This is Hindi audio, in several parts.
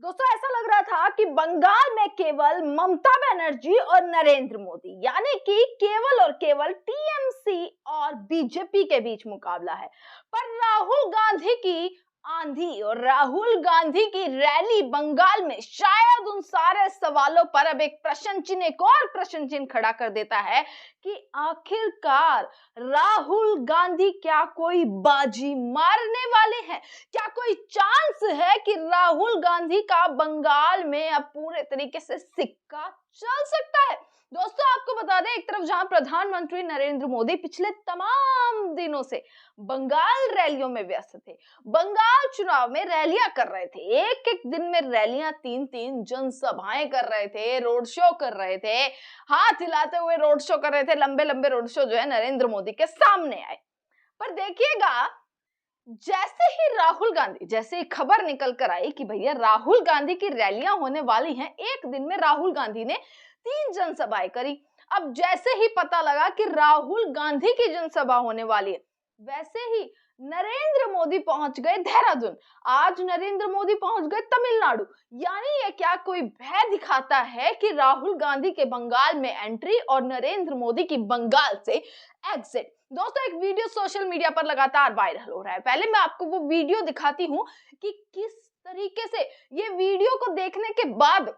दोस्तों ऐसा लग रहा था कि बंगाल में केवल ममता बनर्जी और नरेंद्र मोदी यानी कि केवल और केवल टीएमसी और बीजेपी के बीच मुकाबला है। पर राहुल गांधी की आंधी और राहुल गांधी की रैली बंगाल में शायद उन सारे सवालों पर अब एक प्रश्न चिन्ह, एक और प्रश्न चिन्ह खड़ा कर देता है कि आखिरकार राहुल गांधी क्या कोई बाजी मारने वाले हैं? क्या कोई चांस है कि राहुल गांधी का बंगाल में अब पूरे तरीके से सिक्का चल सकता है? दोस्तों आपको बता दें, एक तरफ जहां प्रधानमंत्री नरेंद्र मोदी पिछले तमाम दिनों से बंगाल रैलियों में व्यस्त थे, बंगाल चुनाव में रैलियां कर रहे थे, एक एक दिन में रैलियां, तीन तीन जनसभाएं कर रहे थे, रोड शो कर रहे थे, हाथ हिलाते हुए रोड शो कर रहे थे, लंबे लंबे रोड शो जो है नरेंद्र मोदी के सामने आए। पर देखिएगा, जैसे ही राहुल गांधी, जैसे ही खबर निकल कर आई कि भैया राहुल गांधी की रैलियां होने वाली हैं, एक दिन में राहुल गांधी ने 3 जनसभाएं करी। अब जैसे ही पता लगा कि राहुल गांधी की जनसभा होने वाली है, वैसे ही नरेंद्र मोदी पहुंच गए देहरादून, आज नरेंद्र मोदी पहुंच गए तमिलनाडु। यानी ये क्या कोई भय दिखाता है कि राहुल गांधी के बंगाल में एंट्री और नरेंद्र मोदी की बंगाल से एग्जिट। दोस्तों एक वीडियो सोशल मीडिया पर लगातार वायरल हो रहा है। पहले मैं आपको वो वीडियो दिखाती हूँ कि किस तरीके से ये वीडियो को देखने के बाद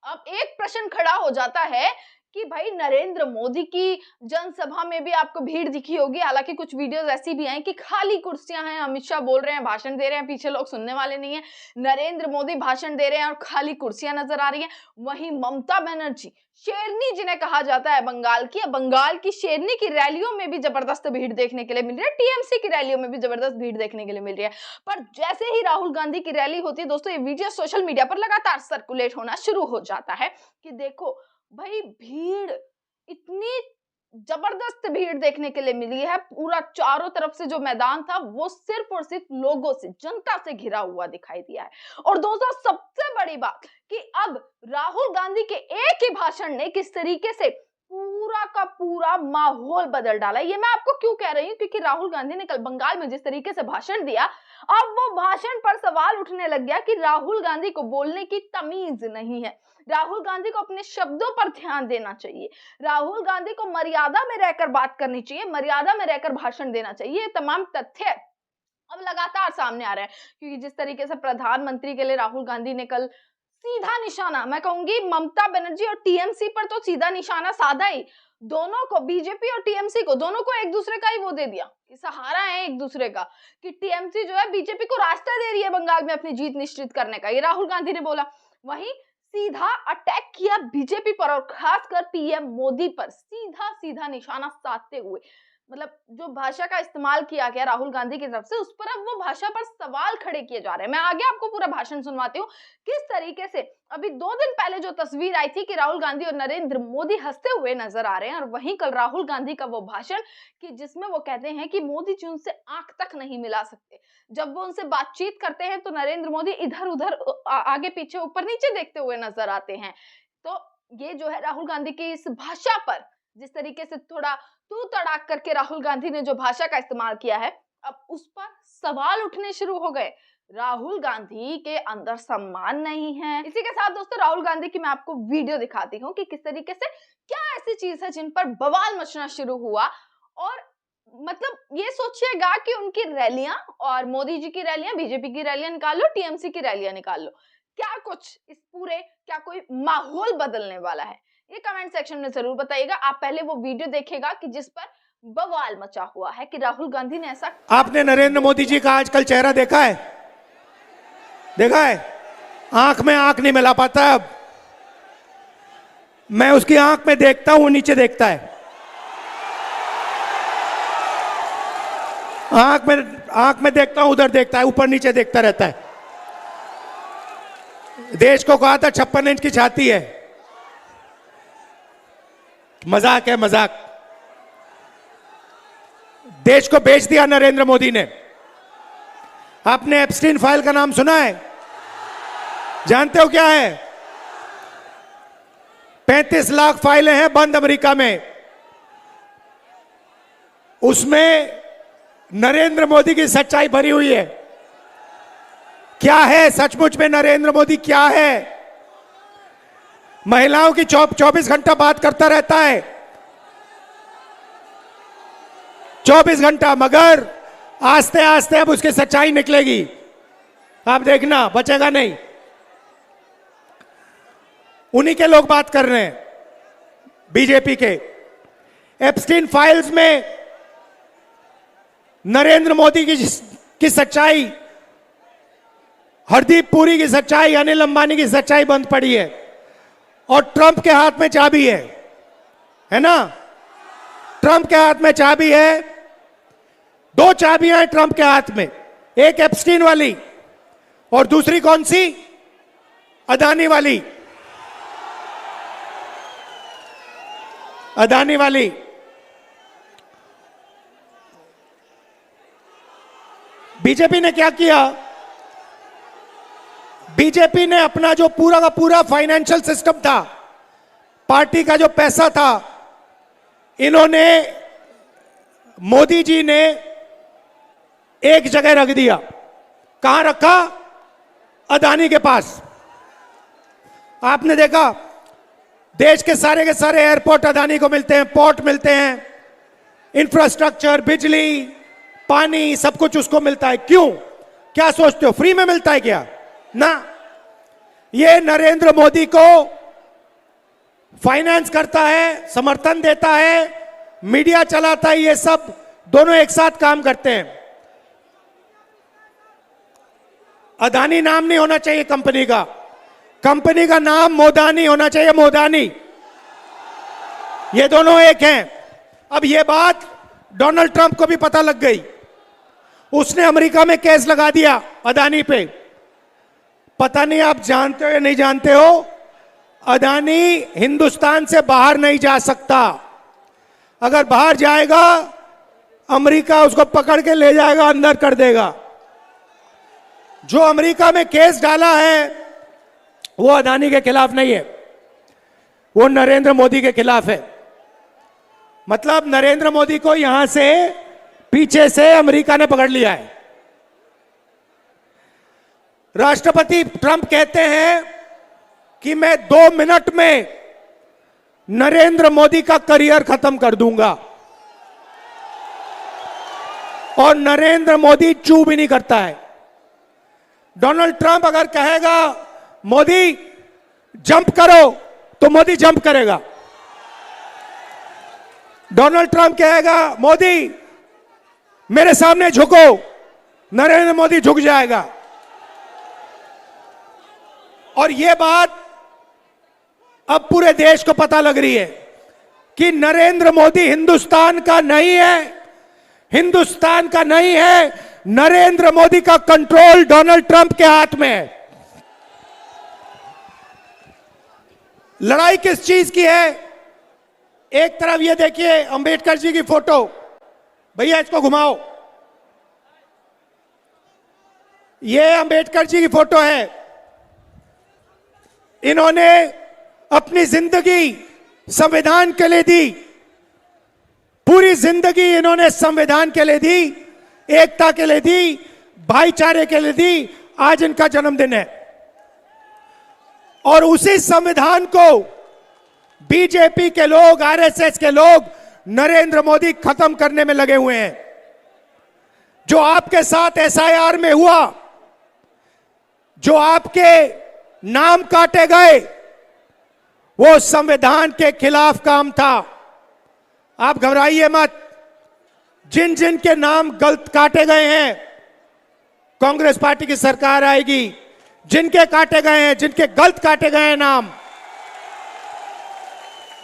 अब एक प्रश्न खड़ा हो जाता है कि भाई नरेंद्र मोदी की जनसभा में भी आपको भीड़ दिखी होगी। हालांकि कुछ वीडियोस ऐसी भी आई कि खाली कुर्सियां हैं, अमित शाह बोल रहे हैं, भाषण दे रहे हैं, पीछे लोग सुनने वाले नहीं है, नरेंद्र मोदी भाषण दे रहे हैं और खाली कुर्सियां नजर आ रही हैं। वहीं ममता बनर्जी, शेरनी जिन्हें कहा जाता है बंगाल की शेरनी की रैलियों में भी जबरदस्त भीड़ देखने के लिए मिल रही है, टीएमसी की रैलियों में भी जबरदस्त भीड़ देखने के लिए मिल रही है। पर जैसे ही राहुल गांधी की रैली होती है दोस्तों, ये वीडियो सोशल मीडिया पर लगातार सर्कुलेट होना शुरू हो जाता है कि देखो भाई भीड़, इतनी जबरदस्त भीड़ देखने के लिए मिली है। पूरा चारों तरफ से जो मैदान था वो सिर्फ और सिर्फ लोगों से, जनता से घिरा हुआ दिखाई दिया है। और दोस्तों सबसे बड़ी बात कि अब राहुल गांधी के एक ही भाषण ने किस तरीके से पूरा का पूरा माहौल बदल डाला। ये मैं आपको क्यों कह रही हूँ, क्योंकि राहुल गांधी ने कल बंगाल में जिस तरीके से भाषण दिया, अब वो भाषण पर सवाल उठने लग गया कि राहुल गांधी को बोलने की तमीज नहीं है, राहुल गांधी को अपने शब्दों पर ध्यान देना चाहिए, राहुल गांधी को मर्यादा में रहकर बात करनी चाहिए, मर्यादा में रहकर भाषण देना चाहिए। ये तमाम तथ्य अब लगातार सामने आ रहे हैं, क्योंकि जिस तरीके से प्रधानमंत्री के लिए राहुल गांधी ने कल सीधा निशाना, मैं कहूंगी ममता बनर्जी और टीएमसी पर तो सीधा निशाना साधा ही, दोनों को, बीजेपी और टीएमसी को, दोनों को एक दूसरे का ही वो दे दिया कि सहारा है एक दूसरे का, कि टीएमसी जो है बीजेपी को रास्ता दे रही है बंगाल में अपनी जीत निश्चित करने का, ये राहुल गांधी ने बोला। वहीं सीधा अटैक किया बीजेपी पर और खासकर पीएम मोदी पर, सीधा सीधा निशाना साधते हुए, मतलब जो भाषा का इस्तेमाल किया गया राहुल गांधी की तरफ से, उस पर अब वो भाषा पर सवाल खड़े किए जा रहे हैं। मैं आगे आपको पूरा भाषण सुनवाती हूँ किस तरीके से अभी 2 दिन पहले जो तस्वीर आई थी कि राहुल गांधी और नरेंद्र मोदी हंसते हुए नजर आ रहे हैं, और वहीं कल राहुल गांधी का वो भाषण कि जिसमें वो कहते हैं कि मोदी जी उनसे आंख तक नहीं मिला सकते, जब वो उनसे बातचीत करते हैं तो नरेंद्र मोदी इधर उधर, आगे पीछे, ऊपर नीचे देखते हुए नजर आते हैं। तो ये जो है राहुल गांधी की इस भाषा पर जिस तरीके से थोड़ा तू तड़ाक करके राहुल गांधी ने जो भाषा का इस्तेमाल किया है, अब उस पर सवाल उठने शुरू हो गए। राहुल गांधी के अंदर सम्मान नहीं है। इसी के साथ दोस्तों राहुल गांधी की मैं आपको वीडियो दिखाती हूँ कि किस तरीके से, क्या ऐसी चीज है जिन पर बवाल मचना शुरू हुआ। और मतलब ये सोचिएगा कि उनकी रैलियां और मोदी जी की रैलियां, बीजेपी की रैलियां निकाल लो, टीएमसी की रैलियां निकाल लो, क्या कुछ इस पूरे, क्या कोई माहौल बदलने वाला है, ये कमेंट सेक्शन में जरूर बताइएगा। आप पहले वो वीडियो देखिएगा कि जिस पर बवाल मचा हुआ है कि राहुल गांधी ने ऐसा। आपने नरेंद्र मोदी जी का आजकल चेहरा देखा है? देखा है? आंख में आंख नहीं मिला पाता। अब मैं उसकी आंख में देखता हूं, नीचे देखता है। आंख में देखता हूं, उधर देखता है, ऊपर नीचे देखता रहता है। देश को कहा था 56 इंच की छाती है। मजाक है, मजाक। देश को बेच दिया नरेंद्र मोदी ने। आपने एप्स्टीन फाइल का नाम सुना है? जानते हो क्या है? 35 लाख फाइलें हैं बंद अमेरिका में, उसमें नरेंद्र मोदी की सच्चाई भरी हुई है। क्या है सचमुच में नरेंद्र मोदी क्या है? महिलाओं की 24 घंटा बात करता रहता है, 24 घंटा, मगर आस्ते आस्ते अब उसकी सच्चाई निकलेगी। आप देखना, बचेगा नहीं। उन्हीं के लोग बात कर रहे हैं, बीजेपी के। एप्स्टीन फाइल्स में नरेंद्र मोदी की सच्चाई, हरदीप पुरी की सच्चाई, अनिल अंबानी की सच्चाई बंद पड़ी है, और ट्रंप के हाथ में चाबी है ना? ट्रंप के हाथ में चाबी है। 2 चाबियां हैं ट्रंप के हाथ में, एक एप्स्टीन वाली और दूसरी कौन सी? अदानी वाली। अदानी वाली। बीजेपी ने क्या किया? बीजेपी ने अपना जो पूरा का पूरा फाइनेंशियल सिस्टम था, पार्टी का जो पैसा था, इन्होंने, मोदी जी ने एक जगह रख दिया। कहां रखा? अदानी के पास। आपने देखा, देश के सारे एयरपोर्ट अदानी को मिलते हैं, पोर्ट मिलते हैं, इंफ्रास्ट्रक्चर, बिजली, पानी, सब कुछ उसको मिलता है। क्यों? क्या सोचते हो, फ्री में मिलता है क्या? ना, ये नरेंद्र मोदी को फाइनेंस करता है, समर्थन देता है, मीडिया चलाता है, ये सब दोनों एक साथ काम करते हैं। अदानी नाम नहीं होना चाहिए कंपनी का, कंपनी का नाम मोदानी होना चाहिए, मोदानी। ये दोनों एक हैं। अब ये बात डोनाल्ड ट्रंप को भी पता लग गई, उसने अमेरिका में केस लगा दिया अदानी पे। पता नहीं आप जानते हो या नहीं जानते हो, अदानी हिंदुस्तान से बाहर नहीं जा सकता। अगर बाहर जाएगा, अमेरिका उसको पकड़ के ले जाएगा, अंदर कर देगा। जो अमेरिका में केस डाला है वो अदानी के खिलाफ नहीं है, वो नरेंद्र मोदी के खिलाफ है। मतलब नरेंद्र मोदी को यहां से पीछे से अमेरिका ने पकड़ लिया है। राष्ट्रपति ट्रंप कहते हैं कि मैं 2 मिनट में नरेंद्र मोदी का करियर खत्म कर दूंगा, और नरेंद्र मोदी चू भी नहीं करता है। डोनाल्ड ट्रंप अगर कहेगा मोदी जंप करो, तो मोदी जंप करेगा। डोनाल्ड ट्रंप कहेगा मोदी मेरे सामने झुको, नरेंद्र मोदी झुक जाएगा। और यह बात अब पूरे देश को पता लग रही है कि नरेंद्र मोदी हिंदुस्तान का नहीं है, हिंदुस्तान का नहीं है, नरेंद्र मोदी का कंट्रोल डोनाल्ड ट्रंप के हाथ में है। लड़ाई किस चीज की है? एक तरफ ये देखिए अंबेडकर जी की फोटो, भैया इसको घुमाओ, ये अंबेडकर जी की फोटो है। इन्होंने अपनी जिंदगी संविधान के लिए दी, पूरी जिंदगी इन्होंने संविधान के लिए दी, एकता के लिए दी, भाईचारे के लिए दी। आज इनका जन्मदिन है, और उसी संविधान को बीजेपी के लोग, आरएसएस के लोग नरेंद्र मोदी खत्म करने में लगे हुए हैं। जो आपके साथ एसआईआर में हुआ, जो आपके नाम काटे गए, वो संविधान के खिलाफ काम था। आप घबराइए मत, जिन जिन के नाम गलत काटे गए हैं, कांग्रेस पार्टी की सरकार आएगी, जिनके काटे गए हैं, जिनके गलत काटे गए हैं नाम,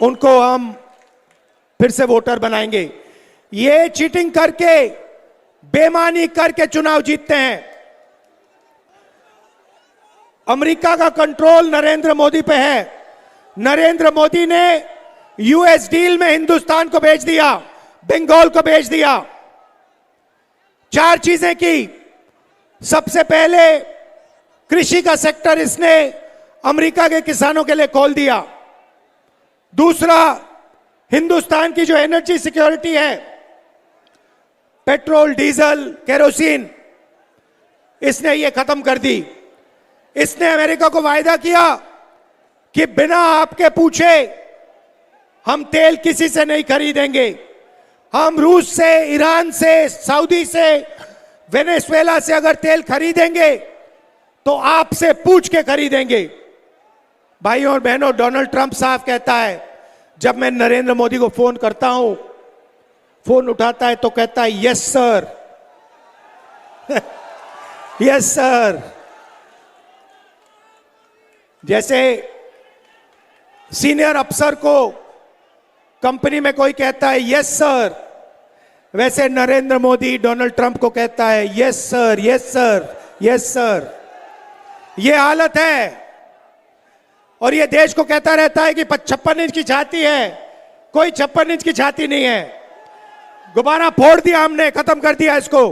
उनको हम फिर से वोटर बनाएंगे। ये चीटिंग करके, बेईमानी करके चुनाव जीतते हैं। अमेरिका का कंट्रोल नरेंद्र मोदी पे है। नरेंद्र मोदी ने यूएस डील में हिंदुस्तान को भेज दिया, बंगाल को भेज दिया। 4 चीजें की। सबसे पहले कृषि का सेक्टर इसने अमेरिका के किसानों के लिए खोल दिया। दूसरा, हिंदुस्तान की जो एनर्जी सिक्योरिटी है, पेट्रोल, डीजल, केरोसिन, इसने ये खत्म कर दी। इसने अमेरिका को वायदा किया कि बिना आपके पूछे हम तेल किसी से नहीं खरीदेंगे। हम रूस से, ईरान से, सऊदी से, वेनेजुएला से अगर तेल खरीदेंगे तो आपसे पूछ के खरीदेंगे। भाइयों और बहनों, डोनाल्ड ट्रंप साहब कहता है, जब मैं नरेंद्र मोदी को फोन करता हूं, फोन उठाता है तो कहता है यस सर, यस सर। जैसे सीनियर अफसर को कंपनी में कोई कहता है यस सर, वैसे नरेंद्र मोदी डोनाल्ड ट्रंप को कहता है yes sir, yes sir, yes sir. ये हालत है। और ये देश को कहता रहता है कि 56 इंच की छाती है। कोई 56 इंच की छाती नहीं है। गुब्बारा फोड़ दिया हमने, खत्म कर दिया इसको।